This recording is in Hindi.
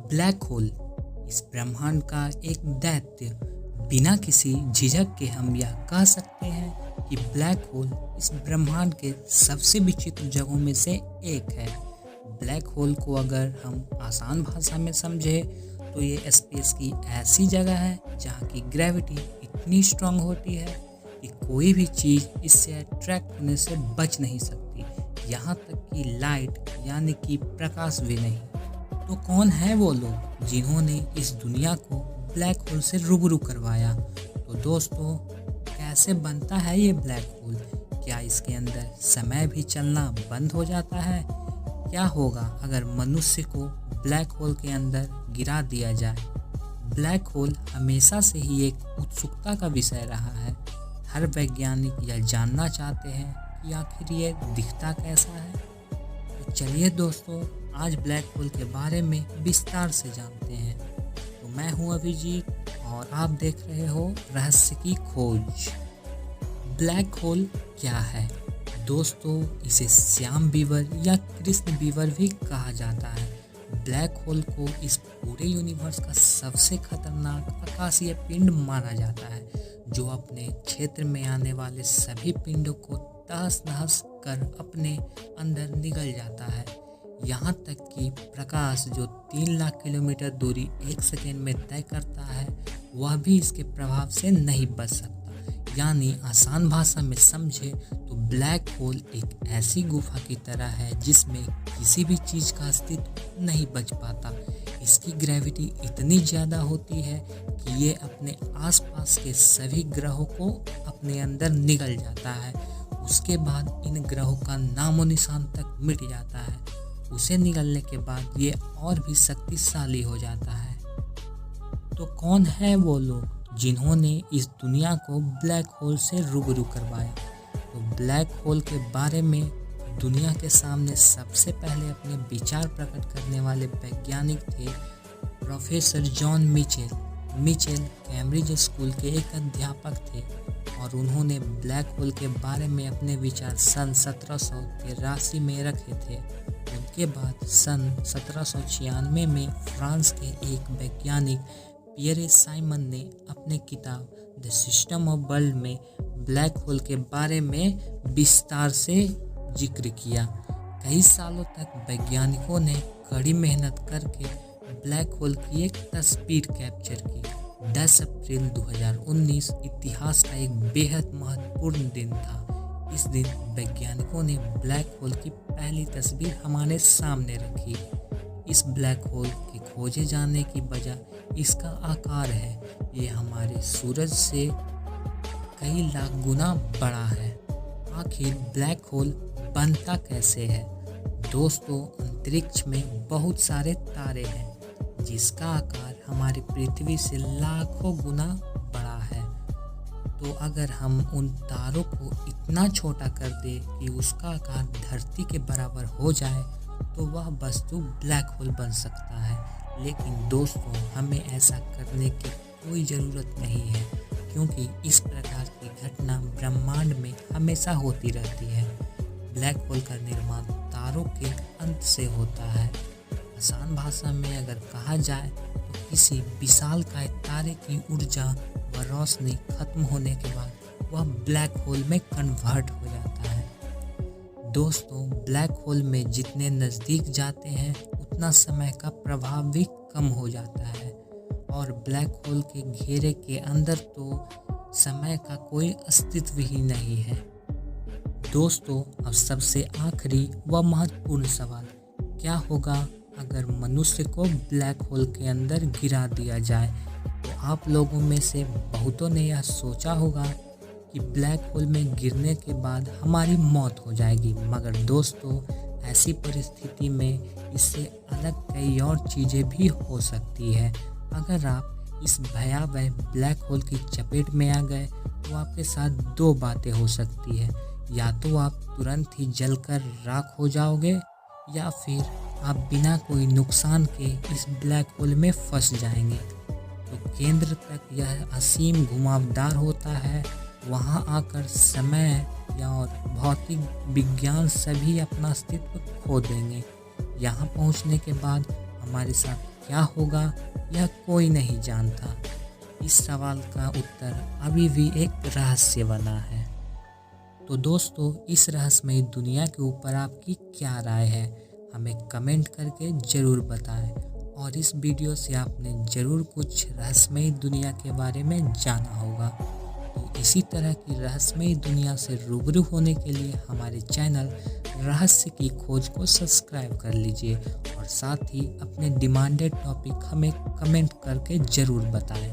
ब्लैक होल इस ब्रह्मांड का एक दैत्य। बिना किसी झिझक के हम यह कह सकते हैं कि ब्लैक होल इस ब्रह्मांड के सबसे विचित्र जगहों में से एक है। ब्लैक होल को अगर हम आसान भाषा में समझें तो ये स्पेस की ऐसी जगह है जहाँ की ग्रेविटी इतनी स्ट्रांग होती है कि कोई भी चीज़ इससे अट्रैक्ट होने से बच नहीं सकती, यहाँ तक कि लाइट यानी कि प्रकाश भी नहीं। तो कौन है वो लोग जिन्होंने इस दुनिया को ब्लैक होल से रूबरू करवाया? तो दोस्तों, कैसे बनता है ये ब्लैक होल? क्या इसके अंदर समय भी चलना बंद हो जाता है? क्या होगा अगर मनुष्य को ब्लैक होल के अंदर गिरा दिया जाए? ब्लैक होल हमेशा से ही एक उत्सुकता का विषय रहा है। हर वैज्ञानिक यह जानना चाहते हैं कि आखिर ये दिखता कैसा है। तो चलिए दोस्तों, आज ब्लैक होल के बारे में विस्तार से जानते हैं। तो मैं हूं अभिजीत और आप देख रहे हो रहस्य की खोज। ब्लैक होल क्या है? दोस्तों, इसे श्याम बीवर या कृष्ण बीवर भी कहा जाता है। ब्लैक होल को इस पूरे यूनिवर्स का सबसे खतरनाक आकाशीय पिंड माना जाता है, जो अपने क्षेत्र में आने वाले सभी पिंडों को तहस नहस कर अपने अंदर निगल जाता है। यहाँ तक कि प्रकाश जो 3 लाख किलोमीटर दूरी 1 सेकेंड में तय करता है, वह भी इसके प्रभाव से नहीं बच सकता। यानी आसान भाषा में समझे तो ब्लैक होल एक ऐसी गुफा की तरह है जिसमें किसी भी चीज़ का अस्तित्व नहीं बच पाता। इसकी ग्रेविटी इतनी ज़्यादा होती है कि ये अपने आसपास के सभी ग्रहों को अपने अंदर निगल जाता है। उसके बाद इन ग्रहों का नामो निशान तक मिट जाता है। उसे निगलने के बाद ये और भी शक्तिशाली हो जाता है। तो कौन है वो लोग जिन्होंने इस दुनिया को ब्लैक होल से रूबरू करवाया? तो ब्लैक होल के बारे में दुनिया के सामने सबसे पहले अपने विचार प्रकट करने वाले वैज्ञानिक थे professor John Mitchell Cambridge school के एक अध्यापक थे और उन्होंने ब्लैक होल के बारे में अपने विचार सन 1783 में रखे थे। उनके बाद सन 1796 में फ्रांस के एक वैज्ञानिक पियरे साइमन ने अपने किताब द सिस्टम ऑफ वर्ल्ड में ब्लैक होल के बारे में विस्तार से जिक्र किया। कई सालों तक वैज्ञानिकों ने कड़ी मेहनत करके ब्लैक होल की एक तस्वीर कैप्चर की। 10 अप्रैल 2019 इतिहास का एक बेहद महत्वपूर्ण दिन था। इस दिन वैज्ञानिकों ने ब्लैक होल की पहली तस्वीर हमारे सामने रखी। इस ब्लैक होल के खोजे जाने की वजह इसका आकार है। ये हमारे सूरज से कई लाख गुना बड़ा है। आखिर ब्लैक होल बनता कैसे है? दोस्तों, अंतरिक्ष में बहुत सारे तारे हैं जिसका आकार हमारी पृथ्वी से लाखों गुना बड़ा है। तो अगर हम उन तारों को इतना छोटा कर दे कि उसका आकार धरती के बराबर हो जाए तो वह वस्तु ब्लैक होल बन सकता है। लेकिन दोस्तों, हमें ऐसा करने की कोई ज़रूरत नहीं है, क्योंकि इस प्रकार की घटना ब्रह्मांड में हमेशा होती रहती है। ब्लैक होल का निर्माण तारों के अंत से होता है। आसान भाषा में अगर कहा जाए तो किसी विशालकाय तारे की ऊर्जा व रोशनी खत्म होने के बाद वह ब्लैक होल में कन्वर्ट हो जाता है। दोस्तों, ब्लैक होल में जितने नज़दीक जाते हैं उतना समय का प्रभाव भी कम हो जाता है और ब्लैक होल के घेरे के अंदर तो समय का कोई अस्तित्व ही नहीं है। दोस्तों, अब सबसे आखिरी व महत्वपूर्ण सवाल, क्या होगा अगर मनुष्य को ब्लैक होल के अंदर गिरा दिया जाए? तो आप लोगों में से बहुतों ने यह सोचा होगा कि ब्लैक होल में गिरने के बाद हमारी मौत हो जाएगी, मगर दोस्तों, ऐसी परिस्थिति में इससे अलग कई और चीज़ें भी हो सकती है। अगर आप इस भयावह ब्लैक होल की चपेट में आ गए तो आपके साथ 2 बातें हो सकती है। या तो आप तुरंत ही जलकर राख हो जाओगे या फिर आप बिना कोई नुकसान के इस ब्लैक होल में फंस जाएंगे। तो केंद्र तक यह असीम घुमावदार होता है। वहाँ आकर समय या और भौतिक विज्ञान सभी अपना अस्तित्व खो देंगे। यहाँ पहुँचने के बाद हमारे साथ क्या होगा यह कोई नहीं जानता। इस सवाल का उत्तर अभी भी एक रहस्य बना है। तो दोस्तों, इस रहस्यमयी दुनिया के ऊपर आपकी क्या राय है, हमें कमेंट करके ज़रूर बताएं। और इस वीडियो से आपने ज़रूर कुछ रहस्यमयी दुनिया के बारे में जाना होगा। तो इसी तरह की रहस्यमयी दुनिया से रूबरू होने के लिए हमारे चैनल रहस्य की खोज को सब्सक्राइब कर लीजिए और साथ ही अपने डिमांडेड टॉपिक हमें कमेंट करके ज़रूर बताएं।